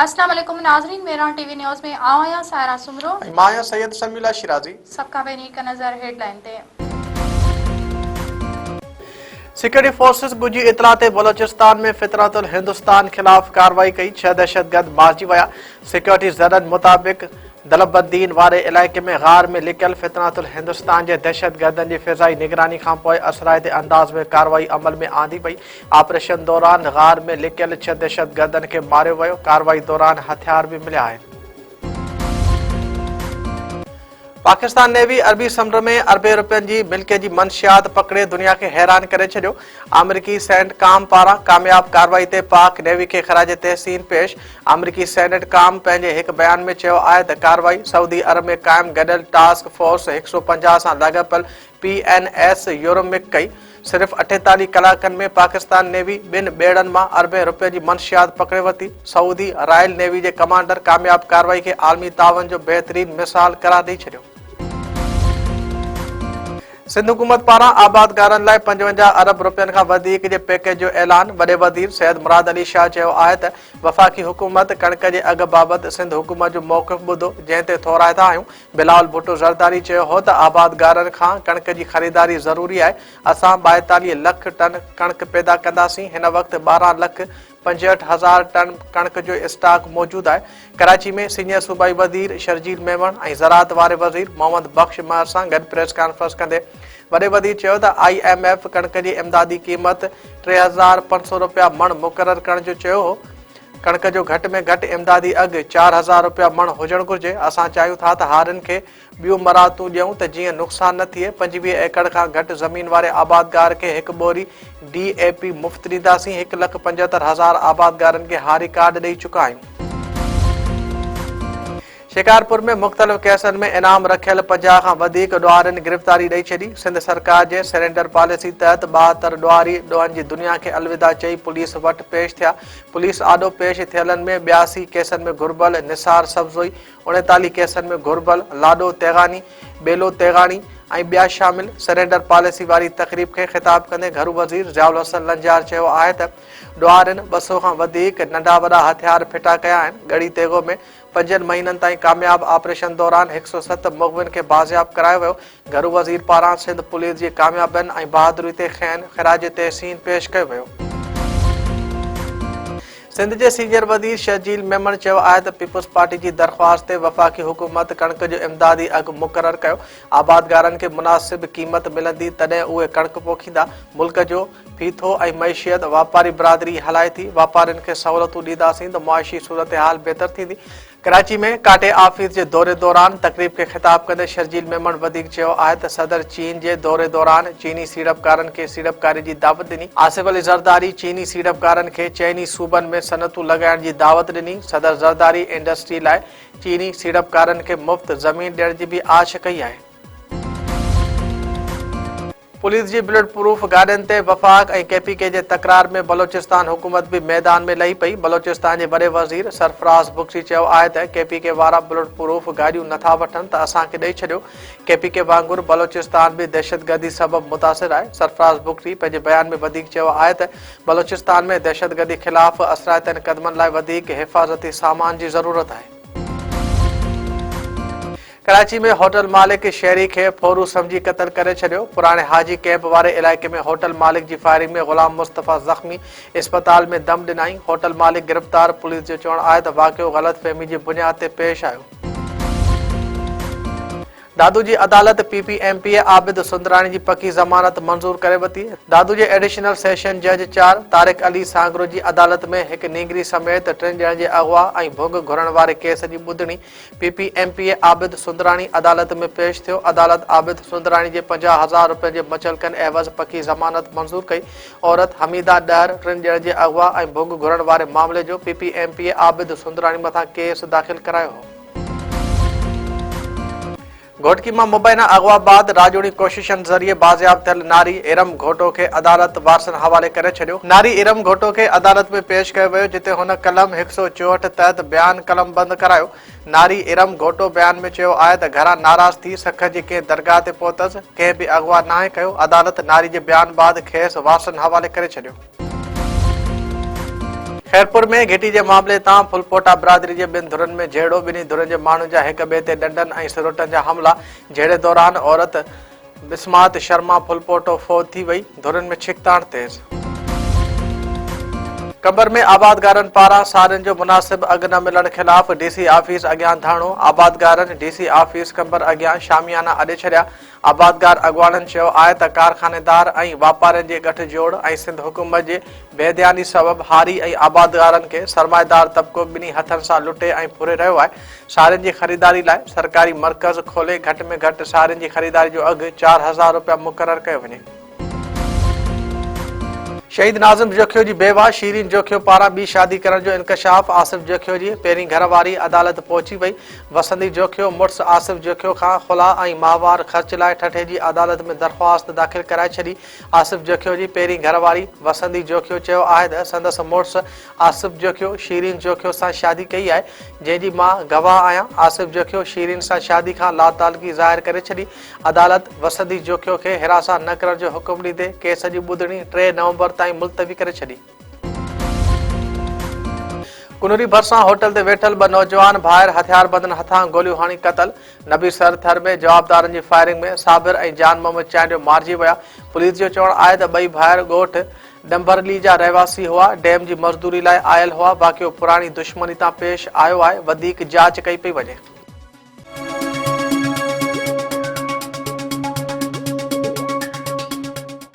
अस्सलाम वालेकुम नाज़रीन, मेरा टीवी न्यूज़ में आया सायरा सुमरो माया सैयद शर्मिला शिराजी। सबका बेनी का नजर हेडलाइन ते सिक्योरिटी फोर्सेस गुजी इतला ते बलोचिस्तान में फितरतुल हिंदुस्तान खिलाफ कार्रवाई कई। 6 दहशतगर्द मारिजी विया। सिक्योरिटी ज़रन मुताबिक दलबद्दीन वारे इलाके में गार में लिकल फितरतुल हिंदुस्तान के दहशतगर्दन की फिजाई निगरानी खां पोइ असराइते अंदाज में कार्रवाई अमल में आंदी पई। ऑपरेशन दौरान गार में लिकल 6 दहशतगर्दन के मारियो वियो। कार्रवाई दौरान हथियार भी मिलिया आहिनि। पाकिस्तान नेवी अरबी समुंड में अरबे रुपयनि जी मिल्क जी मंशियात पकड़े दुनिया के हैरान करे छॾियो। अमरीकी सेनेट काम पारां कामयाब कार्रवाई ते पाक नेवी के ख़राज तहसीन पेश। अमरीकी सेनेट काम पंहिंजे हिकु बयान में चयो आहे त कार्रवाई सऊदी अरब में क़ाइम गॾियल टास्क फोर्स 150 सां लाॻापियल PNS यूरोमिक कई। सिर्फ़ 48 कलाकनि में पाकिस्तान नेवी 2 ॿेड़नि मां अरबे रुपए जी मंशियात पकड़े वरिती। सऊदी रॉयल नेवी जे कमांडर कामयाब कार्रवाई खे आलमी तावन जो बहितरीन मिसाल करार ॾेई छॾियो। सिंध हुकूमत पारां आबादगारनि लाइ 55 अरब रुपयनि खां वधीक जे पैकेज जो ऐलान। वॾे वज़ीर सैयद मुराद अली शाह चयो आहे त वफ़ाक़ी हुकूमत कणक जे अघ बाबति सिंध हुकूमत जो मौक़िफ़ ॿुधो, जंहिं ते थोराइता आहियूं। बिलावल भुट्टो ज़रदारी चयो हो त आबादगारनि खां कणक जी ख़रीदारी ज़रूरी आहे। असां 42 लख टन कणक पैदा कंदासीं। हिन वक़्तु 12,65,000 टन कणक जो स्टॉक मौजूदु आहे। कराची में सीनियर सूबाई वज़ीर शर्जील मेमन ऐं ज़राअत वारे वज़ीर मोहम्मद बख्श महर सां गॾु प्रेस कॉन्फ्रेंस कंदे वॾे वज़ीर चयो त IMF कणक जी इमदादी क़ीमत 3,500 रुपया मण मुक़ररु करण जो चयो हो। कणक जो घटि में घटि इमदादी अघु 4,000 रुपया मण हुजणु घुरिजे। असां चाहियूं था त हारियुनि खे ॿियूं मराहतूं ॾियूं त जीअं नुक़सान न थिए। 25 एकड़ खां घटि ज़मीन वारे आबादगार खे 1 ॿोरी DAP मुफ़्त ॾींदासीं। 1,75,000 आबादगारनि खे हारी कार्ड ॾेई चुका आहियूं। शिकारपुर में मुख़्तलिफ़ केसनि में इनाम रखियल 50 खां वधीक ॾुआरियुनि गिरफ़्तारी ॾेई छॾी। सिंध सरकार जे सरेंडर पॉलिसी तहत 72 ॾुआरी ॾोहनि जी दुनिया खे अलविदा चई पुलिस वटि पेश थिया। पुलिस आॾो पेश थियलनि में 82 केसनि में घुर्बल निसार सब्ज़ोई, 39 केसनि में घुर्बल लाडो तेगानी, बेलो तेगानी ऐं ॿिया शामिल। सरेंडर पॉलिसी वारी तक़रीब खे ख़िताब कंदे घरू वज़ीर ज़ियाउल हसन लंजार चयो आहे त ॾुआरियुनि 200 खां वधीक नंढा वॾा हथियार फिटा कया आहिनि। ॻड़ी तेगो में 5 महीननि ताईं कामयाब ऑपरेशन दौरान 107 मुग़विन खे बाज़ियाब करायो वियो। घरू वज़ीर पारां सिंध पुलिस जी कामयाबियुनि ऐं बहादुरी ते खैन ख़िराज तहसीन पेश कयो वियो। सिंध जे सीनियर वज़ीर शर्जील मेमन चयो आहे त पीपुल्स पार्टी जी दरख़्वास्त ते वफ़ाक़ी हुकूमत कणक जो इमदादी अघु मुक़ररु कयो। आबादगारनि खे मुनासिब क़ीमत मिलंदी तॾहिं उहे कणक पोखींदा। मुल्क जो फीथो ऐं मईशियत वापारी बिरादरी हलाए थी। वापारियुनि खे सहूलियतूं ॾींदासीं त मुआशी सूरत हाल बहितर थींदी। कराची में काटे ऑफिस जे दौरे दौरान तक़रीब खे ख़िताब कंदे शर्जील मेमन वधीक चयो आहे त सदर चीन जे दौरे दौरान चीनी सीड़पकारनि खे सीड़पकारी जी दावत ॾिनी। आसिफ अली ज़रदारी चीनी सीड़पकारनि खे चइनी सूबनि में सनतूं लॻाइण जी दावत ॾिनी। सदर ज़रदारी इंडस्ट्री लाइ चीनी सीड़पकारनि खे मुफ़्त ज़मीन ॾियण जी बि आश कई आहे। पुलिस जी बुलेट प्रूफ गाॾियुनि ते वफ़ाक़ ऐं KPK जे तकरार में बलोचिस्तान हुकूमत बि मैदान में लही पई। बलोचिस्तान जे वॾे वज़ीर सरफराज़ बुक्सी चयो आहे त KPK वारा बुलेट प्रूफ गाॾियूं नथा वठनि त असांखे ॾेई छॾियो। KPK वांगुरु बलोचिस्तान बि दहशतगर्दी सबबि मुतासिर आहे। सरफराज़ बुक्सी पंहिंजे बयान में वधीक चयो आहे त बलोचिस्तान में दहशतगर्दी ख़िलाफ़ असराइतनि क़दमनि लाइ वधीक हिफ़ाज़ती सामान जी ज़रूरत आहे। कराची में होटल मालिक शहरी खे फोरू समझी क़तल करे छॾियो। पुराणे हाजी कैंप वारे इलाइक़े में होटल मालिक जी फायरिंग में ग़ुलाम मुस्तफ़ा ज़ख़्मी अस्पताल में दम ॾिनाई। होटल मालिक गिरफ़्तार। पुलिस जो चवणु आहे त वाक़ियो ग़लतफ़हमी जी बुनियाद ते पेश आयो। दादू जी अदालत PPMP आबिद सुंदरानी जी पकी ज़मानत मंज़ूर करे वरिती। दादू जे एडिशनल सेशन जज 4 तारिक अली सांगरो जी अदालत में हिकु नींगरी समेत 3 ॼणनि जे अगवा ऐं भुग घुरण वारे केस जी ॿुधणी PPMP आबिद सुंदरानी अदालत में पेश थियो। अदालत आबिद सुंदरानी जे 50,000 रुपए जे मुचलकनि एवज़ पकी ज़मानत मंज़ूर कई। औरत हमीदा डहर 3 ॼणनि जे अगवा ऐं भुग घुरण वारे मामले जो PPMP आबिद सुंदरानी मथां केस दाख़िल करायो हो। घोटकी मां मुबैना अगवा बाद राजोड़ी कोशिशनि ज़रिए बाज़ियाब थियल नारी इरम घोटो खे अदालत वारसनि हवाले करे छॾियो। नारी इरम घोटो खे अदालत में पेश कयो वियो, जिते हुन कलम 164 तहत बयान कलम बंद करायो। नारी इरम घोटो बयान में चयो आहे त घरां नाराज़ थी सख जी कंहिं दरगाह ते पहुतसि, कंहिं बि अगवा नाहे कयो। अदालत नारी जे बयान बाद खेसि वारसनि हवाले करे छॾियो। खैरपुर में घिटी जे मामले तां फुलपोटा बिरादरी जे ॿिनि धुरनि में झेड़ो। ॿिन्ही धुरनि जे माण्हुनि जा हिक ॿिए ते डंडनि ऐं सिरोटनि जा हमला। झेड़े दौरान औरत बिस्मात शर्मा फुलपोटो फौत थी वई। धुरनि में छिकताण तेज़। कंबर में आबादगारनि पारां सारियुनि जो मुनासिब अघु न मिलण खिलाफ़ डीसी ऑफिस अॻियां धरणो। आबादगारनि डीसी ऑफिस कंबर अॻियां शामियाना अॾे छॾिया। आबादगार अॻवाननि चयो आहे त कारखानेदार ऐं वापारियुनि जे गठजोड़ ऐं सिंध हुकूमत जे बेध्यानी सबबि हारी ऐं आबादगारनि खे सरमाएदार तबिको ॿिन्ही हथनि सां लुटे ऐं फुरे रहियो आहे। सारियुनि जी ख़रीदारी लाइ सरकारी मर्कज़ खोले घटि में घटि सारियुनि जी ख़रीदारी जो अघु 4,000 रुपया मुक़ररु कयो वञे। शहीद नाज़िम जोखियो जी बेवा शीरीन जोखियो पारां ॿी शादी करण जो इंकशाफ। आसिफ जोखियो जी पहिरीं घरवारी अदालत पहुची वई। वसंती जोखियो मुड़ुसु आसिफ जोखियो खां खुला ऐं माहवार ख़र्च लाइ ठठे जी अदालत में दरख़्वास्त दाख़िल कराए छॾी। आसिफ जोखियो जी पहिरीं घरवारी वसंती जोखियो चयो आहे त संदसि मुड़ुसु आसिफ जोखियो शीरीन जोखियो सां शादी कई आहे, जंहिंजी मां गवाह आहियां। आसिफ जोखियो शीरीन सां शादी खां लातालगी ज़ाहिर करे छॾी। अदालत वसंती जोखियो खे हिरासा न करण जो हुकुम ॾींदे केस जी ॿुधणी 3 नवंबर ताईं मुलतवी करे छॾी। कुनूरी भरिसां होटल ते वेठल 2 नौजवान ॿाहिरि हथियारबंदनि हथां गोलियूं हणी क़तल। नबीसर थर में जवाबदारनि जी फायरिंग में साबिर ऐं जान मोहम्मद चांडियो मारिजी विया। पुलिस जो चवणु आहे त ॿई ॿाहिरि ॻोठ डंबरली जा रहवासी हुआ। डैम जी मज़दूरी लाइ आयल हुआ। वाक़ियो पुराणी दुश्मनी तां पेश आयो आहे। वधीक जांच कई पई वञे।